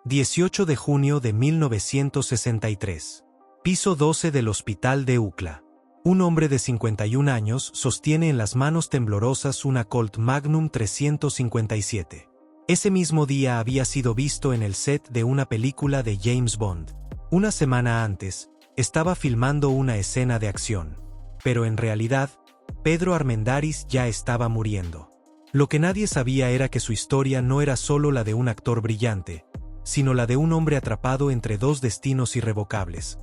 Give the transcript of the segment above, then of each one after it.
18 de junio de 1963. Piso 12 del Hospital de UCLA. Un hombre de 51 años sostiene en las manos temblorosas una Colt Magnum 357. Ese mismo día había sido visto en el set de una película de James Bond. Una semana antes, estaba filmando una escena de acción. Pero en realidad, Pedro Armendáriz ya estaba muriendo. Lo que nadie sabía era que su historia no era solo la de un actor brillante, sino la de un hombre atrapado entre dos destinos irrevocables: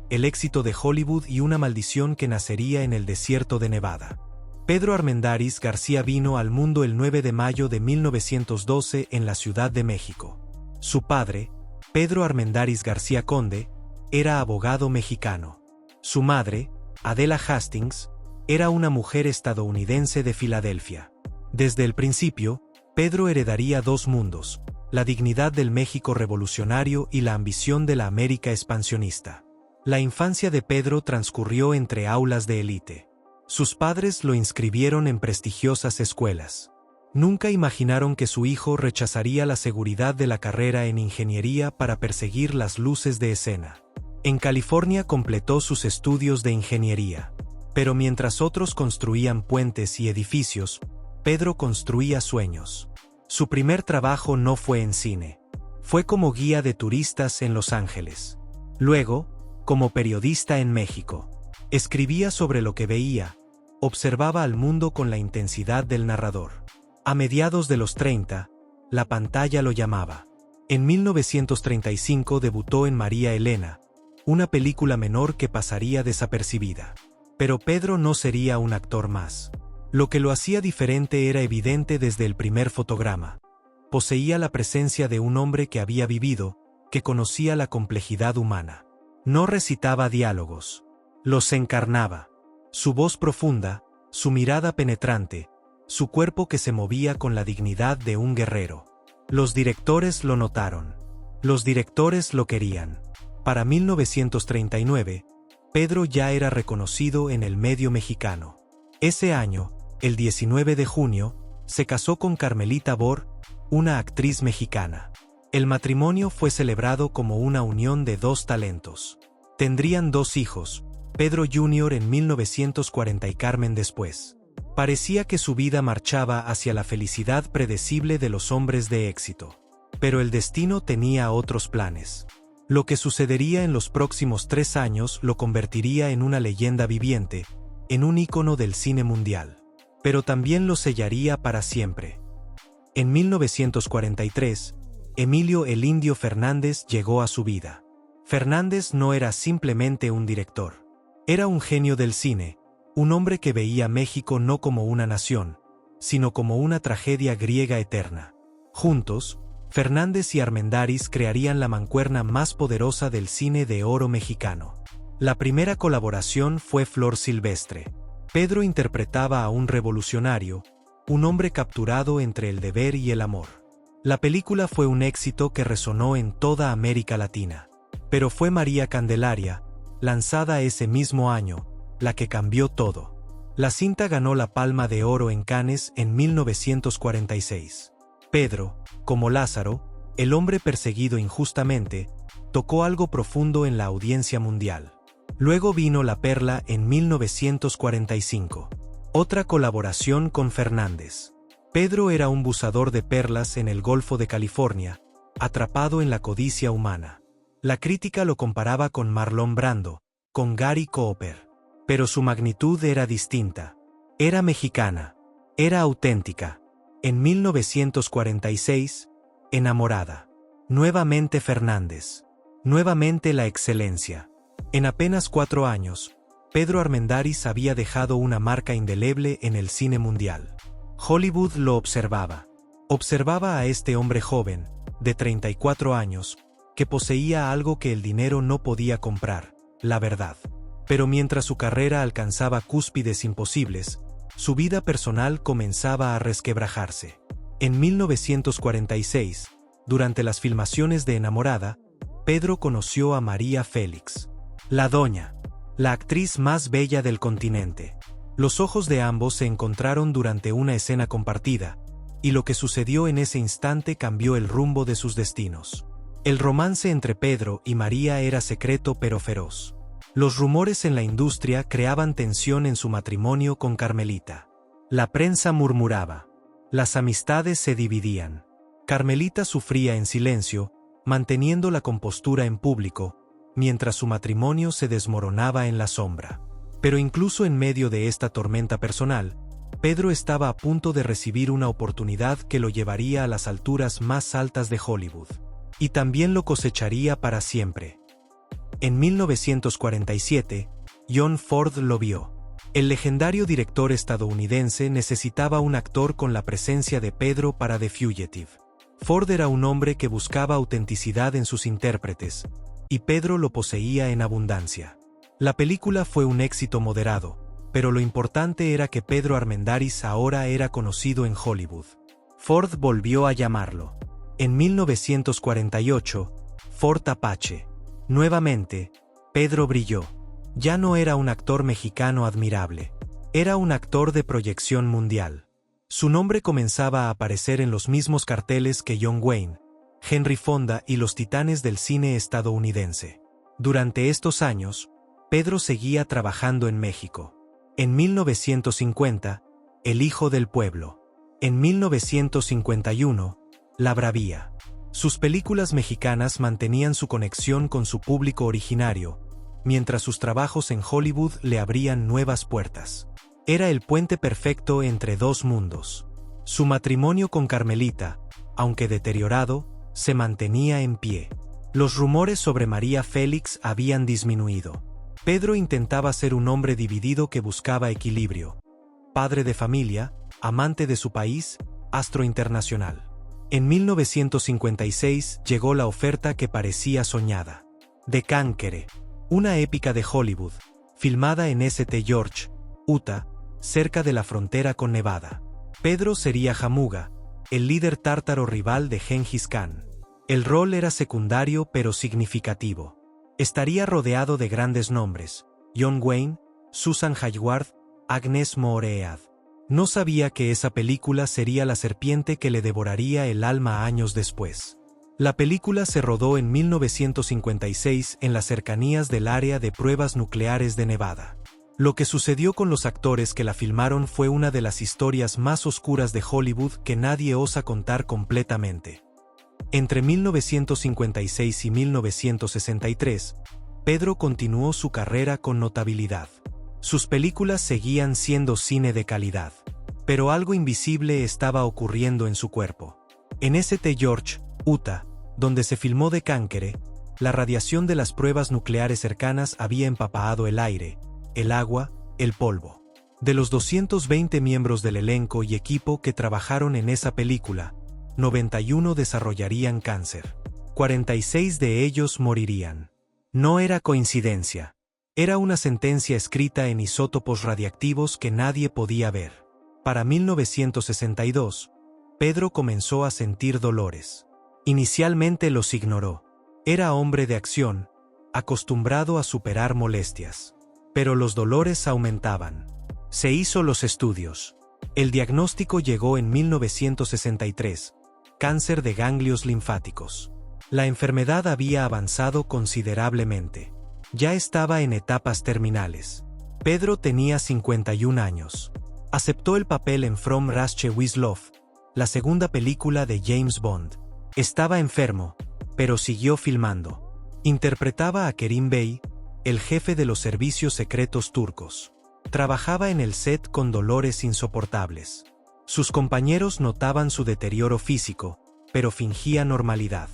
el éxito de Hollywood y una maldición que nacería en el desierto de Nevada. Pedro Armendáriz García vino al mundo el 9 de mayo de 1912 en la Ciudad de México. Su padre, Pedro Armendáriz García Conde, era abogado mexicano. Su madre, Adela Hastings, era una mujer estadounidense de Filadelfia. Desde el principio, Pedro heredaría dos mundos: la dignidad del México revolucionario y la ambición de la América expansionista. La infancia de Pedro transcurrió entre aulas de élite. Sus padres lo inscribieron en prestigiosas escuelas. Nunca imaginaron que su hijo rechazaría la seguridad de la carrera en ingeniería para perseguir las luces de escena. En California completó sus estudios de ingeniería. Pero mientras otros construían puentes y edificios, Pedro construía sueños. Su primer trabajo no fue en cine. Fue como guía de turistas en Los Ángeles. Luego, como periodista en México. Escribía sobre lo que veía, observaba al mundo con la intensidad del narrador. A mediados de los 30, la pantalla lo llamaba. En 1935 debutó en María Elena, una película menor que pasaría desapercibida. Pero Pedro no sería un actor más. Lo que lo hacía diferente era evidente desde el primer fotograma. Poseía la presencia de un hombre que había vivido, que conocía la complejidad humana. No recitaba diálogos. Los encarnaba. Su voz profunda, su mirada penetrante, su cuerpo que se movía con la dignidad de un guerrero. Los directores lo notaron. Los directores lo querían. Para 1939, Pedro ya era reconocido en el medio mexicano. Ese año, el 19 de junio, se casó con Carmelita Bor, una actriz mexicana. El matrimonio fue celebrado como una unión de dos talentos. Tendrían dos hijos, Pedro Jr. en 1940 y Carmen después. Parecía que su vida marchaba hacia la felicidad predecible de los hombres de éxito. Pero el destino tenía otros planes. Lo que sucedería en los próximos 3 años lo convertiría en una leyenda viviente, en un ícono del cine mundial. Pero también lo sellaría para siempre. En 1943, Emilio "El Indio" Fernández llegó a su vida. Fernández no era simplemente un director. Era un genio del cine, un hombre que veía México no como una nación, sino como una tragedia griega eterna. Juntos, Fernández y Armendáriz crearían la mancuerna más poderosa del cine de oro mexicano. La primera colaboración fue Flor Silvestre. Pedro interpretaba a un revolucionario, un hombre capturado entre el deber y el amor. La película fue un éxito que resonó en toda América Latina. Pero fue María Candelaria, lanzada ese mismo año, la que cambió todo. La cinta ganó la Palma de Oro en Cannes en 1946. Pedro, como Lázaro, el hombre perseguido injustamente, tocó algo profundo en la audiencia mundial. Luego vino La Perla en 1945. Otra colaboración con Fernández. Pedro era un buzador de perlas en el Golfo de California, atrapado en la codicia humana. La crítica lo comparaba con Marlon Brando, con Gary Cooper. Pero su magnitud era distinta. Era mexicana. Era auténtica. En 1946, Enamorada. Nuevamente Fernández. Nuevamente la excelencia. En apenas 4 años, Pedro Armendáriz había dejado una marca indeleble en el cine mundial. Hollywood lo observaba. Observaba a este hombre joven, de 34 años, que poseía algo que el dinero no podía comprar: la verdad. Pero mientras su carrera alcanzaba cúspides imposibles, su vida personal comenzaba a resquebrajarse. En 1946, durante las filmaciones de Enamorada, Pedro conoció a María Félix. La Doña, la actriz más bella del continente. Los ojos de ambos se encontraron durante una escena compartida, y lo que sucedió en ese instante cambió el rumbo de sus destinos. El romance entre Pedro y María era secreto pero feroz. Los rumores en la industria creaban tensión en su matrimonio con Carmelita. La prensa murmuraba. Las amistades se dividían. Carmelita sufría en silencio, manteniendo la compostura en público, mientras su matrimonio se desmoronaba en la sombra. Pero incluso en medio de esta tormenta personal, Pedro estaba a punto de recibir una oportunidad que lo llevaría a las alturas más altas de Hollywood. Y también lo cosecharía para siempre. En 1947, John Ford lo vio. El legendario director estadounidense necesitaba un actor con la presencia de Pedro para The Fugitive. Ford era un hombre que buscaba autenticidad en sus intérpretes, y Pedro lo poseía en abundancia. La película fue un éxito moderado, pero lo importante era que Pedro Armendáriz ahora era conocido en Hollywood. Ford volvió a llamarlo. En 1948, Ford Apache. Nuevamente, Pedro brilló. Ya no era un actor mexicano admirable. Era un actor de proyección mundial. Su nombre comenzaba a aparecer en los mismos carteles que John Wayne, Henry Fonda y los titanes del cine estadounidense. Durante estos años, Pedro seguía trabajando en México. En 1950, El Hijo del Pueblo. En 1951, La Bravía. Sus películas mexicanas mantenían su conexión con su público originario, mientras sus trabajos en Hollywood le abrían nuevas puertas. Era el puente perfecto entre dos mundos. Su matrimonio con Carmelita, aunque deteriorado, se mantenía en pie. Los rumores sobre María Félix habían disminuido. Pedro intentaba ser un hombre dividido que buscaba equilibrio. Padre de familia, amante de su país, astro internacional. En 1956 llegó la oferta que parecía soñada. The Kankere, una épica de Hollywood, filmada en St. George, Utah, cerca de la frontera con Nevada. Pedro sería Jamuga, el líder tártaro rival de Gengis Khan. El rol era secundario pero significativo. Estaría rodeado de grandes nombres: John Wayne, Susan Hayward, Agnes Moorehead. No sabía que esa película sería la serpiente que le devoraría el alma años después. La película se rodó en 1956 en las cercanías del área de pruebas nucleares de Nevada. Lo que sucedió con los actores que la filmaron fue una de las historias más oscuras de Hollywood que nadie osa contar completamente. Entre 1956 y 1963, Pedro continuó su carrera con notabilidad. Sus películas seguían siendo cine de calidad. Pero algo invisible estaba ocurriendo en su cuerpo. En St. George, Utah, donde se filmó The Kankere, la radiación de las pruebas nucleares cercanas había empapado el aire, el agua, el polvo. De los 220 miembros del elenco y equipo que trabajaron en esa película, 91 desarrollarían cáncer. 46 de ellos morirían. No era coincidencia. Era una sentencia escrita en isótopos radiactivos que nadie podía ver. Para 1962, Pedro comenzó a sentir dolores. Inicialmente los ignoró. Era hombre de acción, acostumbrado a superar molestias. Pero los dolores aumentaban. Se hizo los estudios. El diagnóstico llegó en 1963, cáncer de ganglios linfáticos. La enfermedad había avanzado considerablemente. Ya estaba en etapas terminales. Pedro tenía 51 años. Aceptó el papel en From Russia with Love, la segunda película de James Bond. Estaba enfermo, pero siguió filmando. Interpretaba a Kerim Bey, el jefe de los servicios secretos turcos. Trabajaba en el set con dolores insoportables. Sus compañeros notaban su deterioro físico, pero fingía normalidad.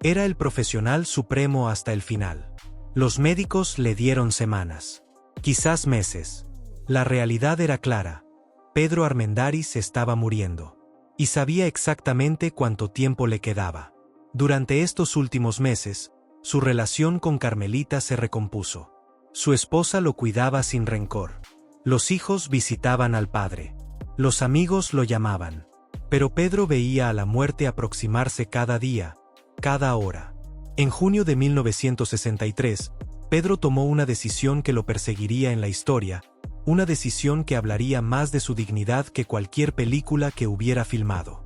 Era el profesional supremo hasta el final. Los médicos le dieron semanas, quizás meses. La realidad era clara. Pedro Armendáriz estaba muriendo. Y sabía exactamente cuánto tiempo le quedaba. Durante estos últimos meses, su relación con Carmelita se recompuso. Su esposa lo cuidaba sin rencor. Los hijos visitaban al padre. Los amigos lo llamaban. Pero Pedro veía a la muerte aproximarse cada día, cada hora. En junio de 1963, Pedro tomó una decisión que lo perseguiría en la historia, una decisión que hablaría más de su dignidad que cualquier película que hubiera filmado.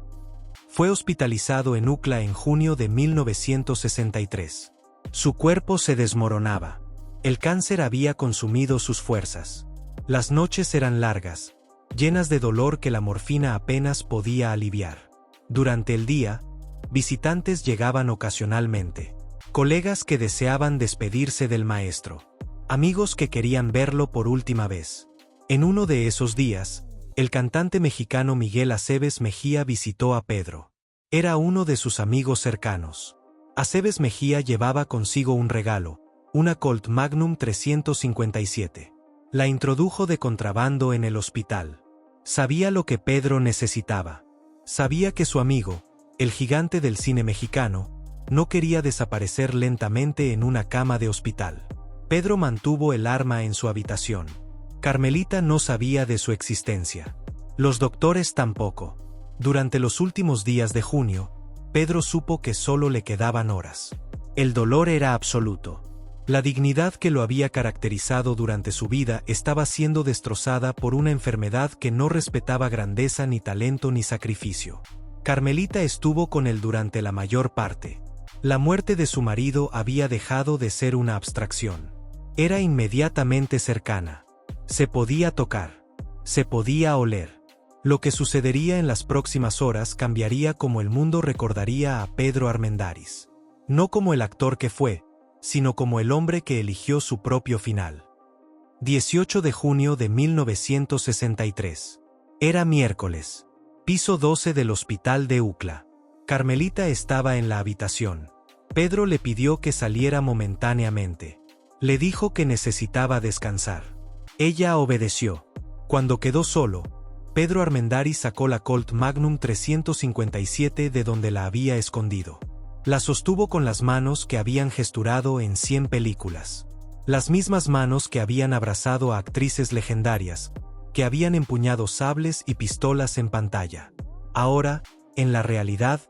Fue hospitalizado en UCLA en junio de 1963. Su cuerpo se desmoronaba. El cáncer había consumido sus fuerzas. Las noches eran largas, llenas de dolor que la morfina apenas podía aliviar. Durante el día, visitantes llegaban ocasionalmente. Colegas que deseaban despedirse del maestro. Amigos que querían verlo por última vez. En uno de esos días, el cantante mexicano Miguel Aceves Mejía visitó a Pedro. Era uno de sus amigos cercanos. Aceves Mejía llevaba consigo un regalo, una Colt Magnum 357. La introdujo de contrabando en el hospital. Sabía lo que Pedro necesitaba. Sabía que su amigo, el gigante del cine mexicano, no quería desaparecer lentamente en una cama de hospital. Pedro mantuvo el arma en su habitación. Carmelita no sabía de su existencia. Los doctores tampoco. Durante los últimos días de junio, Pedro supo que solo le quedaban horas. El dolor era absoluto. La dignidad que lo había caracterizado durante su vida estaba siendo destrozada por una enfermedad que no respetaba grandeza ni talento ni sacrificio. Carmelita estuvo con él durante la mayor parte. La muerte de su marido había dejado de ser una abstracción. Era inmediatamente cercana. Se podía tocar. Se podía oler. Lo que sucedería en las próximas horas cambiaría como el mundo recordaría a Pedro Armendáriz. No como el actor que fue, sino como el hombre que eligió su propio final. 18 de junio de 1963. Era miércoles. Piso 12 del hospital de UCLA. Carmelita estaba en la habitación. Pedro le pidió que saliera momentáneamente. Le dijo que necesitaba descansar. Ella obedeció. Cuando quedó solo, Pedro Armendáriz sacó la Colt Magnum 357 de donde la había escondido. La sostuvo con las manos que habían gesturado en 100 películas. Las mismas manos que habían abrazado a actrices legendarias, que habían empuñado sables y pistolas en pantalla. Ahora, en la realidad,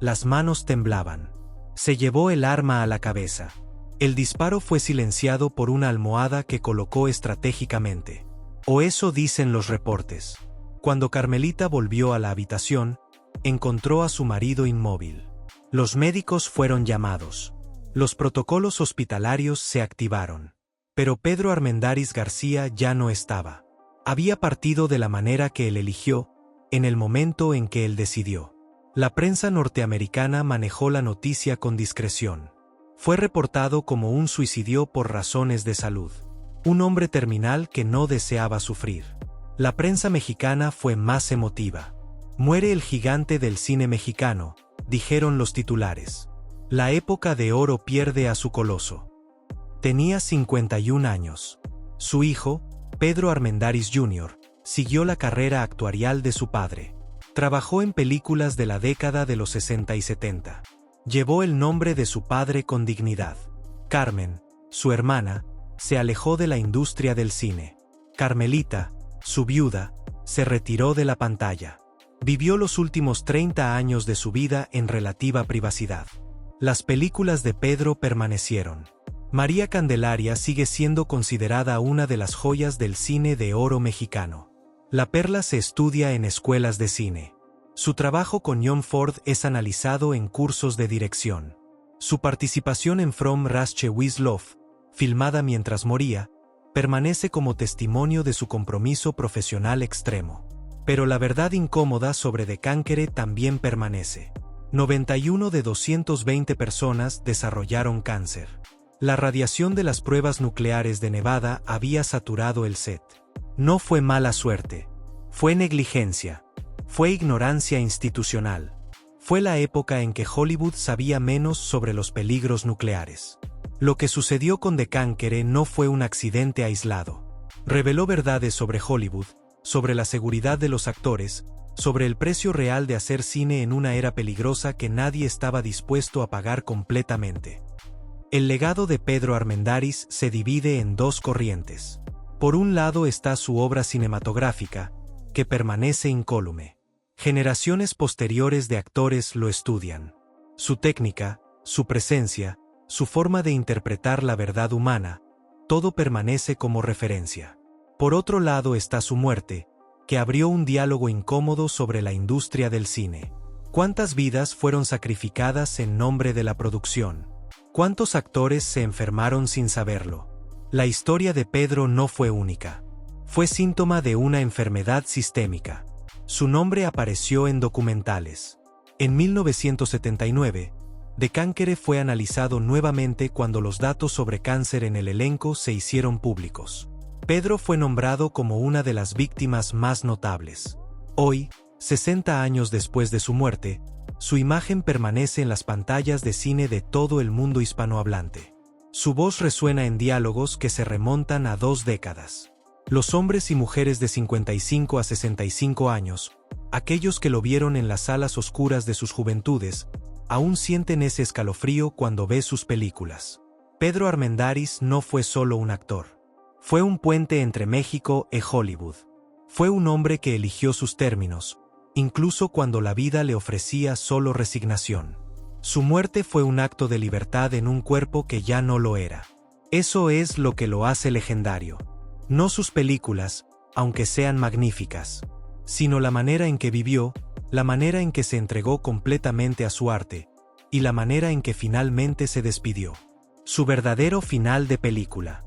las manos temblaban. Se llevó el arma a la cabeza. El disparo fue silenciado por una almohada que colocó estratégicamente. O eso dicen los reportes. Cuando Carmelita volvió a la habitación, encontró a su marido inmóvil. Los médicos fueron llamados. Los protocolos hospitalarios se activaron. Pero Pedro Armendáriz García ya no estaba. Había partido de la manera que él eligió, en el momento en que él decidió. La prensa norteamericana manejó la noticia con discreción. Fue reportado como un suicidio por razones de salud. Un hombre terminal que no deseaba sufrir. La prensa mexicana fue más emotiva. Muere el gigante del cine mexicano, dijeron los titulares. La época de oro pierde a su coloso. Tenía 51 años. Su hijo, Pedro Armendáriz Jr., siguió la carrera actuarial de su padre. Trabajó en películas de la década de los 60 y 70. Llevó el nombre de su padre con dignidad. Carmen, su hermana, se alejó de la industria del cine. Carmelita, su viuda, se retiró de la pantalla. Vivió los últimos 30 años de su vida en relativa privacidad. Las películas de Pedro permanecieron. María Candelaria sigue siendo considerada una de las joyas del cine de oro mexicano. La Perla se estudia en escuelas de cine. Su trabajo con John Ford es analizado en cursos de dirección. Su participación en From Russia with Love, filmada mientras moría, permanece como testimonio de su compromiso profesional extremo. Pero la verdad incómoda sobre De Cancere también permanece. 91 de 220 personas desarrollaron cáncer. La radiación de las pruebas nucleares de Nevada había saturado el set. No fue mala suerte. Fue negligencia. Fue ignorancia institucional. Fue la época en que Hollywood sabía menos sobre los peligros nucleares. Lo que sucedió con De Cancere no fue un accidente aislado. Reveló verdades sobre Hollywood, sobre la seguridad de los actores, sobre el precio real de hacer cine en una era peligrosa que nadie estaba dispuesto a pagar completamente. El legado de Pedro Armendáriz se divide en dos corrientes. Por un lado está su obra cinematográfica, que permanece incólume. Generaciones posteriores de actores lo estudian. Su técnica, su presencia, su forma de interpretar la verdad humana, todo permanece como referencia. Por otro lado está su muerte, que abrió un diálogo incómodo sobre la industria del cine. ¿Cuántas vidas fueron sacrificadas en nombre de la producción? ¿Cuántos actores se enfermaron sin saberlo? La historia de Pedro no fue única. Fue síntoma de una enfermedad sistémica. Su nombre apareció en documentales. En 1979, De Cancere fue analizado nuevamente cuando los datos sobre cáncer en el elenco se hicieron públicos. Pedro fue nombrado como una de las víctimas más notables. Hoy, 60 años después de su muerte, su imagen permanece en las pantallas de cine de todo el mundo hispanohablante. Su voz resuena en diálogos que se remontan a 2 décadas. Los hombres y mujeres de 55 a 65 años, aquellos que lo vieron en las salas oscuras de sus juventudes, aún sienten ese escalofrío cuando ve sus películas. Pedro Armendáriz no fue solo un actor. Fue un puente entre México y Hollywood. Fue un hombre que eligió sus términos, incluso cuando la vida le ofrecía solo resignación. Su muerte fue un acto de libertad en un cuerpo que ya no lo era. Eso es lo que lo hace legendario. No sus películas, aunque sean magníficas, sino la manera en que vivió, la manera en que se entregó completamente a su arte, y la manera en que finalmente se despidió. Su verdadero final de película.